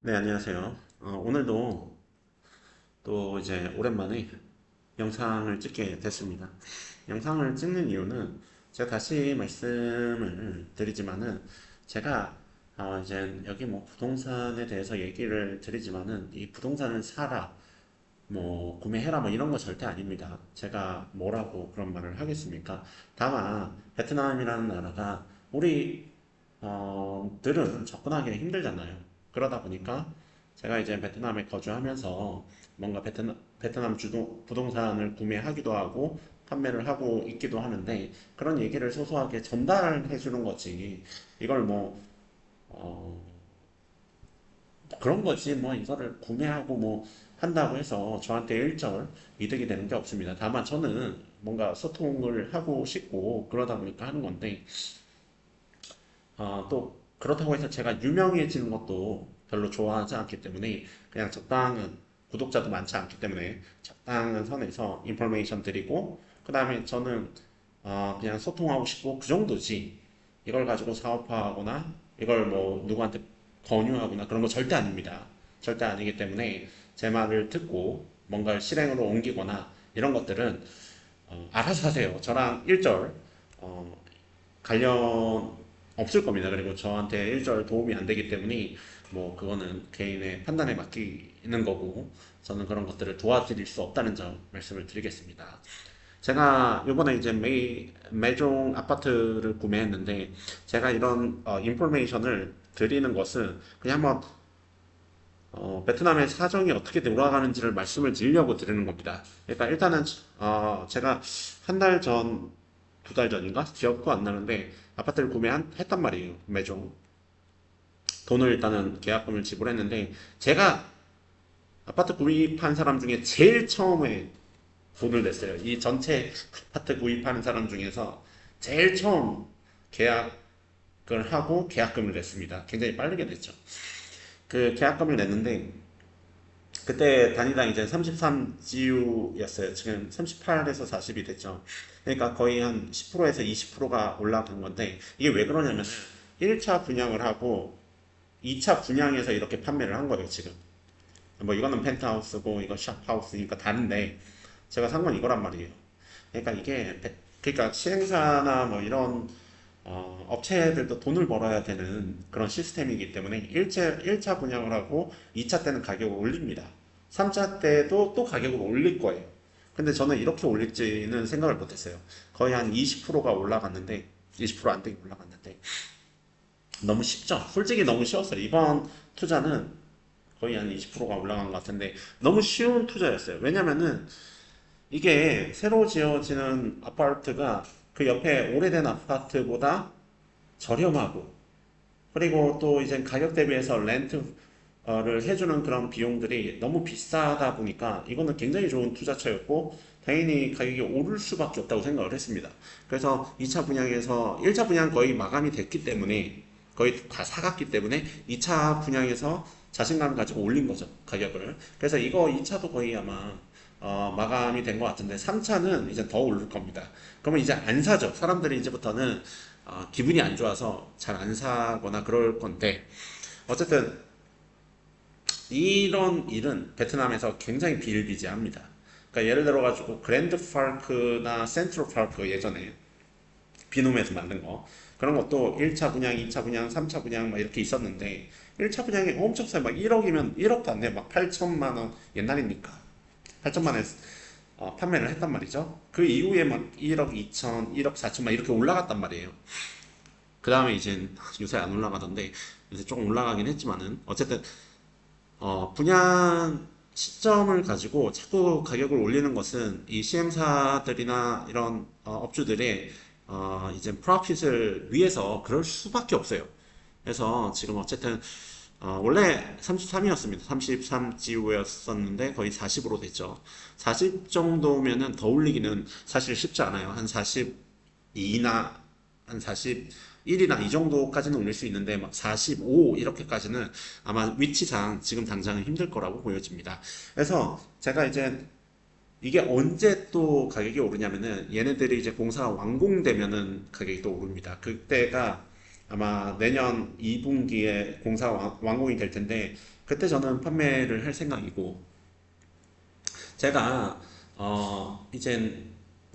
네, 안녕하세요. 오늘도 또 이제 오랜만에 영상을 찍게 됐습니다. 영상을 찍는 이유는 제가 다시 말씀을 드리지만은 제가 이제 여기 뭐 부동산에 대해서 얘기를 드리지만은 이 부동산을 사라, 뭐 구매해라 뭐 이런 거 절대 아닙니다. 제가 뭐라고 그런 말을 하겠습니까? 다만 베트남이라는 나라가 우리 들은 접근하기 힘들잖아요. 그러다 보니까 제가 이제 베트남에 거주하면서 뭔가 베트남 부동산을 구매하기도 하고 판매를 하고 있기도 하는데 그런 얘기를 소소하게 전달해 주는 거지. 이걸 뭐, 어, 그런 거지. 뭐 이거를 구매하고 뭐 한다고 해서 저한테 일절 이득이 되는 게 없습니다. 다만 저는 뭔가 소통을 하고 싶고 그러다 보니까 하는 건데 또 그렇다고 해서 제가 유명해지는 것도 별로 좋아하지 않기 때문에 그냥 적당한 구독자도 많지 않기 때문에 적당한 선에서 인포메이션 드리고 그 다음에 저는 그냥 소통하고 싶고 그 정도지 이걸 가지고 사업화하거나 이걸 뭐 누구한테 권유하거나 그런 거 절대 아닙니다. 절대 아니기 때문에 제 말을 듣고 뭔가를 실행으로 옮기거나 이런 것들은 알아서 하세요. 저랑 일절 관련 없을 겁니다. 그리고 저한테 일절 도움이 안 되기 때문에 뭐 그거는 개인의 판단에 맡기는 거고 저는 그런 것들을 도와드릴 수 없다는 점 말씀을 드리겠습니다. 제가 이번에 이제 매종 아파트를 구매했는데 제가 이런 인포메이션을 드리는 것은 그냥 한번 베트남의 사정이 어떻게 돌아가는지를 말씀을 드리려고 드리는 겁니다. 그러니까 일단은 제가 한 달 전, 두 달 전인가? 기억도 안 나는데 아파트를 구매했단 말이에요. 매종. 돈을 일단은 계약금을 지불했는데 제가 아파트 구입한 사람 중에 제일 처음에 돈을 냈어요. 이 전체 아파트 구입하는 사람 중에서 제일 처음 계약을 하고 계약금을 냈습니다. 굉장히 빠르게 냈죠. 그 계약금을 냈는데 그때 단위당 이제 33GU였어요. 지금 38에서 40이 됐죠. 그러니까 거의 한 10%에서 20%가 올라간 건데 이게 왜 그러냐면 1차 분양을 하고 2차 분양에서 이렇게 판매를 한 거예요, 지금. 뭐 이거는 펜트하우스고 이거 샵하우스니까 다른데 제가 산 건 이거란 말이에요. 그러니까 그러니까 시행사나 뭐 이런 업체들도 돈을 벌어야 되는 그런 시스템이기 때문에 1차 분양을 하고 2차 때는 가격을 올립니다. 3차 때도 또 가격을 올릴 거예요. 근데 저는 이렇게 올릴지는 생각을 못했어요. 거의 한 20%가 올라갔는데 20%안 되게 올라갔는데 너무 쉽죠? 솔직히 너무 쉬웠어요. 이번 투자는 거의 한 20%가 올라간 것 같은데 너무 쉬운 투자였어요. 왜냐면은 이게 새로 지어지는 아파트가 그 옆에 오래된 아파트보다 저렴하고 그리고 또 이제 가격 대비해서 렌트를 해주는 그런 비용들이 너무 비싸다 보니까 이거는 굉장히 좋은 투자처였고 당연히 가격이 오를 수밖에 없다고 생각을 했습니다. 그래서 2차 분양에서 1차 분양 거의 마감이 됐기 때문에 거의 다 사갔기 때문에 2차 분양에서 자신감을 가지고 올린 거죠, 가격을. 그래서 이거 2차도 거의 아마 마감이 된 것 같은데 3차는 이제 더 오를 겁니다. 그러면 이제 안 사죠. 사람들이 이제부터는 기분이 안 좋아서 잘 안 사거나 그럴 건데 어쨌든 이런 일은 베트남에서 굉장히 비일비재합니다. 그러니까 예를 들어 가지고 그랜드 파크나 센트럴 파크 예전에 비놈에서 만든 거 그런 것도 1차 분양, 2차 분양, 3차 분양 막 이렇게 있었는데 1차 분양이 엄청 싸요. 막 1억이면 1억도 안 돼. 막 8천만 원 옛날이니까 8천만 원 판매를 했단 말이죠. 그 이후에 막 1억 2천, 1억 4천 막 이렇게 올라갔단 말이에요. 그 다음에 이제 요새 안 올라가던데 요새 조금 올라가긴 했지만은 어쨌든 분양 시점을 가지고 자꾸 가격을 올리는 것은 이 시행사들이나 이런 업주들의 이제 프로핏을 위해서 그럴 수밖에 없어요. 그래서 지금 어쨌든 원래 33이었습니다. 33GU였었는데 거의 40으로 됐죠. 40 정도면은 더 올리기는 사실 쉽지 않아요. 한 42나 한 41이나 이 정도까지는 올릴 수 있는데 막 45 이렇게까지는 아마 위치상 지금 당장은 힘들 거라고 보여집니다. 그래서 제가 이제 이게 언제 또 가격이 오르냐면은 얘네들이 이제 공사가 완공되면은 가격이 또 오릅니다. 그때가 아마 내년 2분기에 공사가 완공이 될 텐데 그때 저는 판매를 할 생각이고, 제가 이제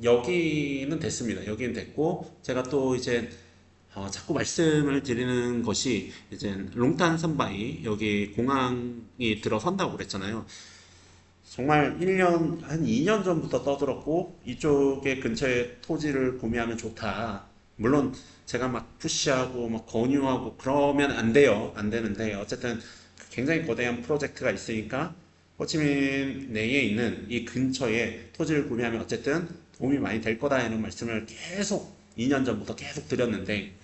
여기는 됐습니다. 여기는 됐고, 제가 또 이제 자꾸 말씀을 드리는 것이 이제 롱탄 선바이 여기 공항이 들어선다고 그랬잖아요. 정말 1년, 한 2년 전부터 떠들었고, 이쪽에 근처에 토지를 구매하면 좋다. 물론 제가 막 푸시하고 막 권유하고 그러면 안 돼요. 안 되는데, 어쨌든 굉장히 거대한 프로젝트가 있으니까 호치민 내에 있는 이 근처에 토지를 구매하면 어쨌든 도움이 많이 될 거다 이런 말씀을 계속 2년 전부터 계속 드렸는데,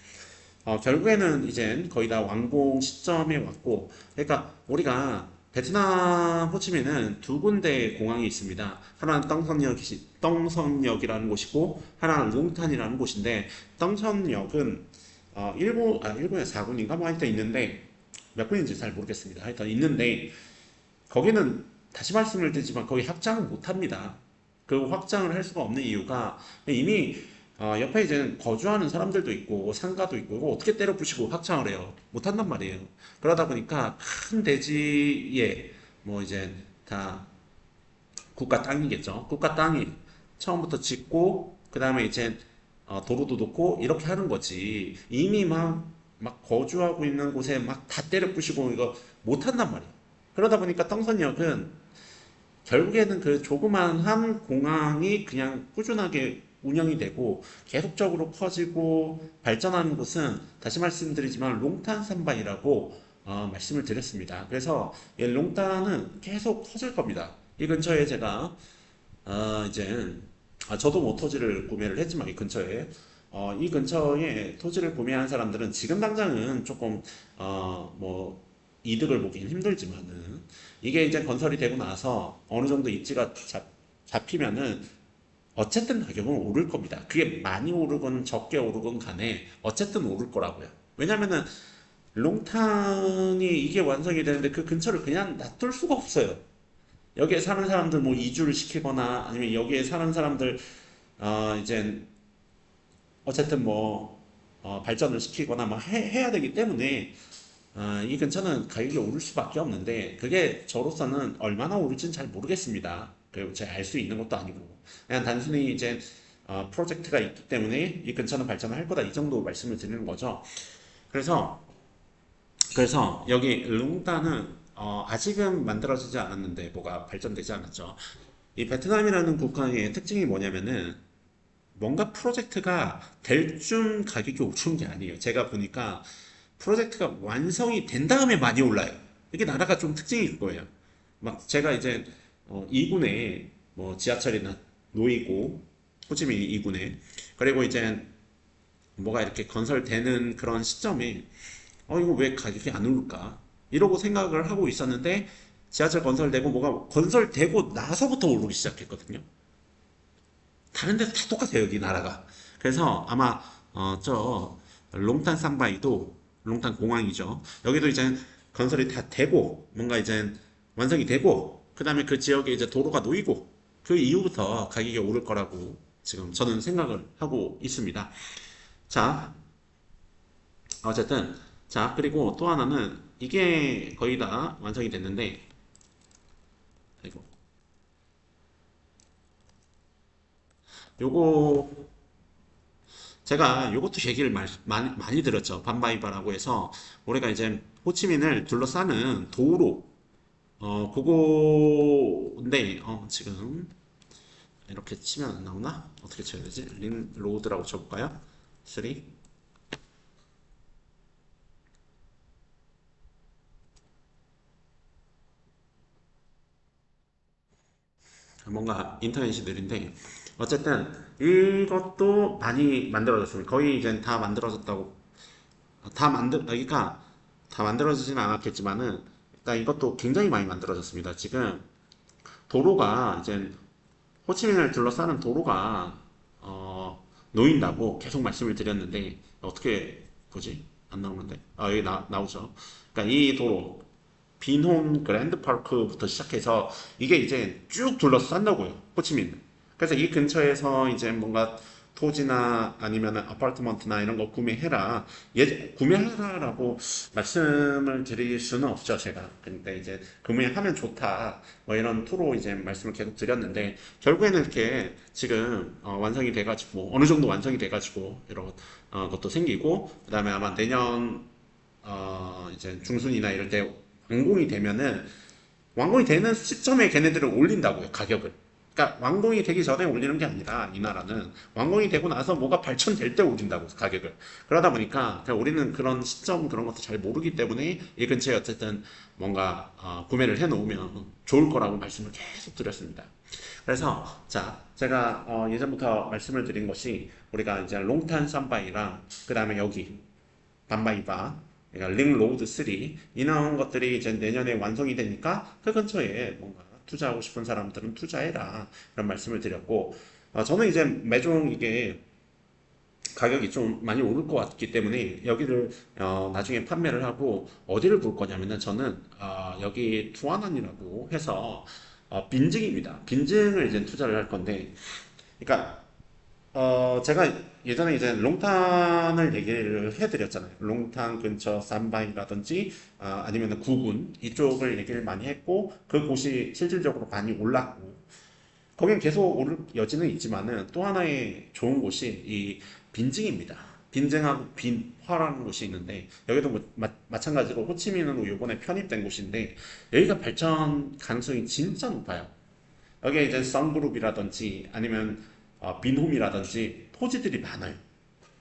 결국에는 이젠 거의 다 완공 시점에 왔고, 그러니까 우리가 베트남 호치민은 두 군데 공항이 있습니다. 하나는 떵선역이라는 곳이고, 하나는 룽탄이라는 곳인데, 떵선역은 일본에 4군인가 뭐 하여튼 있는데, 몇 군인지 잘 모르겠습니다. 하여튼 있는데, 거기는 다시 말씀을 드리지만 거기 확장을 못 합니다. 그 확장을 할 수가 없는 이유가 이미 옆에 이제 거주하는 사람들도 있고 상가도 있고 이거 어떻게 때려 부시고 확장을 해요? 못 한단 말이에요. 그러다 보니까 큰 대지에 뭐 이제 다 국가 땅이겠죠. 국가 땅이 처음부터 짓고 그 다음에 이제 도로도 놓고 이렇게 하는 거지. 이미 막 거주하고 있는 곳에 막 다 때려 부시고 이거 못 한단 말이에요. 그러다 보니까 떵선역은 결국에는 그 조그만 한 공항이 그냥 꾸준하게 운영이 되고 계속적으로 커지고 발전하는 곳은 다시 말씀드리지만 롱탄 산바이라고 말씀을 드렸습니다. 그래서 이 롱탄은 계속 커질 겁니다. 이 근처에 제가 이제 저도 뭐 토지를 구매를 했지만 이 근처에 이 근처에 토지를 구매한 사람들은 지금 당장은 조금 뭐 이득을 보긴 힘들지만은 이게 이제 건설이 되고 나서 어느 정도 입지가 잡히면은 어쨌든 가격은 오를 겁니다. 그게 많이 오르건 적게 오르건 간에 어쨌든 오를 거라고요. 왜냐면은 롱탄이 이게 완성이 되는데 그 근처를 그냥 놔둘 수가 없어요. 여기에 사는 사람들 뭐 이주를 시키거나 아니면 여기에 사는 사람들 이제 어쨌든 뭐 발전을 시키거나 뭐 해야 되기 때문에 이 근처는 가격이 오를 수밖에 없는데 그게 저로서는 얼마나 오를지는 잘 모르겠습니다. 그리고 제가 알 수 있는 것도 아니고 그냥 단순히 이제 프로젝트가 있기 때문에 이 근처는 발전을 할 거다 이 정도 말씀을 드리는 거죠. 그래서 여기 룽따는 아직은 만들어지지 않았는데 뭐가 발전되지 않았죠. 이 베트남이라는 국가의 특징이 뭐냐면은 뭔가 프로젝트가 될 쯤 가격이 오르는 게 아니에요. 제가 보니까 프로젝트가 완성이 된 다음에 많이 올라요. 이게 나라가 좀 특징일 거예요. 막 제가 이제 2군에 뭐 지하철이나 놓이고 호치민 2군에 그리고 이제 뭐가 이렇게 건설되는 그런 시점에 이거 왜 가격이 안 오를까 이러고 생각을 하고 있었는데 지하철 건설되고 뭐가 건설되고 나서부터 오르기 시작했거든요. 다른 데서 다 똑같아요, 여기 나라가. 그래서 아마 저 롱탄 상바이도 롱탄 공항이죠. 여기도 이제 건설이 다 되고 뭔가 이제 완성이 되고 그다음에 그 지역에 이제 도로가 놓이고 그 이후부터 가격이 오를 거라고 지금 저는 생각을 하고 있습니다. 자, 어쨌든 자 그리고 또 하나는 이게 거의 다 완성이 됐는데 아이고 요거 제가 요것도 얘기를 많이 들었죠. 반바이바라고 해서 우리가 이제 호치민을 둘러싸는 도로 그거인데 지금 이렇게 치면 안 나오나? 어떻게 쳐야 되지? 린 로드라고 쳐볼까요? 3 뭔가 인터넷이 느린데 어쨌든 이것도 많이 만들어졌습니다. 거의 이제 다 만들어졌다고 그러니까 다 만들어지진 않았겠지만은 일단 이것도 굉장히 많이 만들어졌습니다. 지금 도로가 이제 호치민을 둘러싸는 도로가 놓인다고 계속 말씀을 드렸는데 어떻게 보지? 안 나오는데 여기 나오죠. 그러니까 이 도로 빈혼 그랜드파크부터 시작해서 이게 이제 쭉 둘러싼다고요. 호치민. 그래서 이 근처에서 이제 뭔가 토지나 아니면 아파트먼트나 이런 거 구매해라. 구매하라라고 말씀을 드릴 수는 없죠, 제가. 근데 이제 구매하면 좋다. 뭐 이런 투로 이제 말씀을 계속 드렸는데, 결국에는 이렇게 지금 완성이 돼가지고, 어느 정도 완성이 돼가지고, 이런 것도 생기고, 그 다음에 아마 내년, 이제 중순이나 이럴 때 완공이 되면은, 완공이 되는 시점에 걔네들을 올린다고요, 가격을. 그러니까 완공이 되기 전에 올리는 게 아니라 이 나라는 완공이 되고 나서 뭐가 발전될 때 올린다고 가격을. 그러다 보니까 우리는 그런 시점 그런 것도 잘 모르기 때문에 이 근처에 어쨌든 뭔가 구매를 해 놓으면 좋을 거라고 말씀을 계속 드렸습니다. 그래서 자 제가 예전부터 말씀을 드린 것이 우리가 이제 롱탄 삼바이랑 그 다음에 여기 반바이바 그러니까 링 로드 3 이런 것들이 이제 내년에 완성이 되니까 그 근처에 뭔가 투자하고 싶은 사람들은 투자해라 이런 말씀을 드렸고 저는 이제 매종 이게 가격이 좀 많이 오를 것 같기 때문에 여기를 나중에 판매를 하고 어디를 볼 거냐면은 저는 여기 투아난이라고 해서 빈증입니다. 빈증을 이제 투자를 할 건데 그러니까 제가 예전에 이제 롱탄을 얘기를 해드렸잖아요. 롱탄 근처 산바이라든지, 아니면 구군, 이쪽을 얘기를 많이 했고, 그 곳이 실질적으로 많이 올랐고, 거긴 계속 오를 여지는 있지만은 또 하나의 좋은 곳이 이 빈증입니다. 빈증하고 빈화라는 곳이 있는데, 여기도 뭐 마찬가지로 호치민으로 요번에 편입된 곳인데, 여기가 발전 가능성이 진짜 높아요. 여기에 이제 썬그룹이라든지 아니면 빈홈이라든지 토지들이 많아요.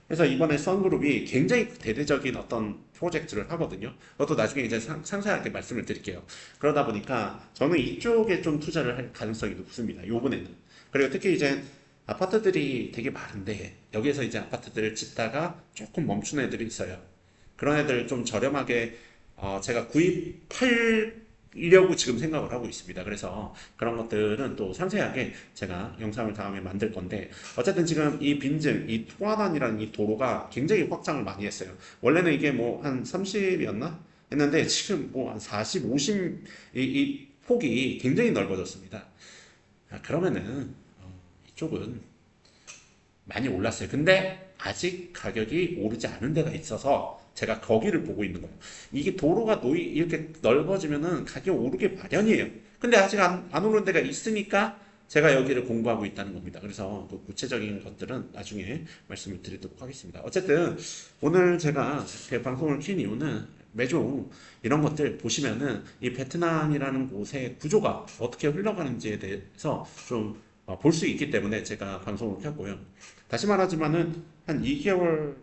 그래서 이번에 썬그룹이 굉장히 대대적인 어떤 프로젝트를 하거든요. 그것도 나중에 이제 상세하게 말씀을 드릴게요. 그러다 보니까 저는 이쪽에 좀 투자를 할 가능성이 높습니다. 요번에는. 그리고 특히 이제 아파트들이 되게 많은데 여기에서 이제 아파트들을 짓다가 조금 멈춘 애들이 있어요. 그런 애들 좀 저렴하게 제가 구입하려고 지금 생각을 하고 있습니다. 그래서 그런 것들은 또 상세하게 제가 영상을 다음에 만들 건데 어쨌든 지금 이 빈증, 이 통화단이라는 이 도로가 굉장히 확장을 많이 했어요. 원래는 이게 뭐 한 30이었나? 했는데 지금 뭐 한 40, 50, 이 폭이 굉장히 넓어졌습니다. 그러면은 이쪽은 많이 올랐어요. 근데 아직 가격이 오르지 않은 데가 있어서 제가 거기를 보고 있는 거예요. 이게 도로가 이렇게 넓어지면은 가격 오르게 마련이에요. 근데 아직 안 오른 데가 있으니까 제가 여기를 공부하고 있다는 겁니다. 그래서 그 구체적인 것들은 나중에 말씀을 드리도록 하겠습니다. 어쨌든 오늘 제가 이렇게 방송을 킨 이유는 매주 이런 것들 보시면은 이 베트남이라는 곳의 구조가 어떻게 흘러가는지에 대해서 좀 볼 수 있기 때문에 제가 방송을 켰고요. 다시 말하지만은 한 2개월,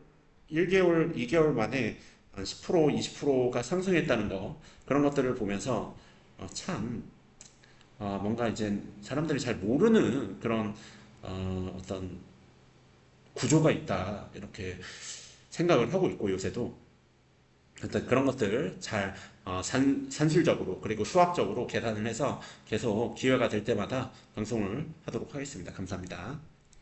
1개월, 2개월 만에 한 10%, 20%가 상승했다는 거 그런 것들을 보면서 참 뭔가 이제 사람들이 잘 모르는 그런 어떤 구조가 있다 이렇게 생각을 하고 있고 요새도 일단 그런 것들을 잘 산술적으로 그리고 수학적으로 계산을 해서 계속 기회가 될 때마다 방송을 하도록 하겠습니다. 감사합니다.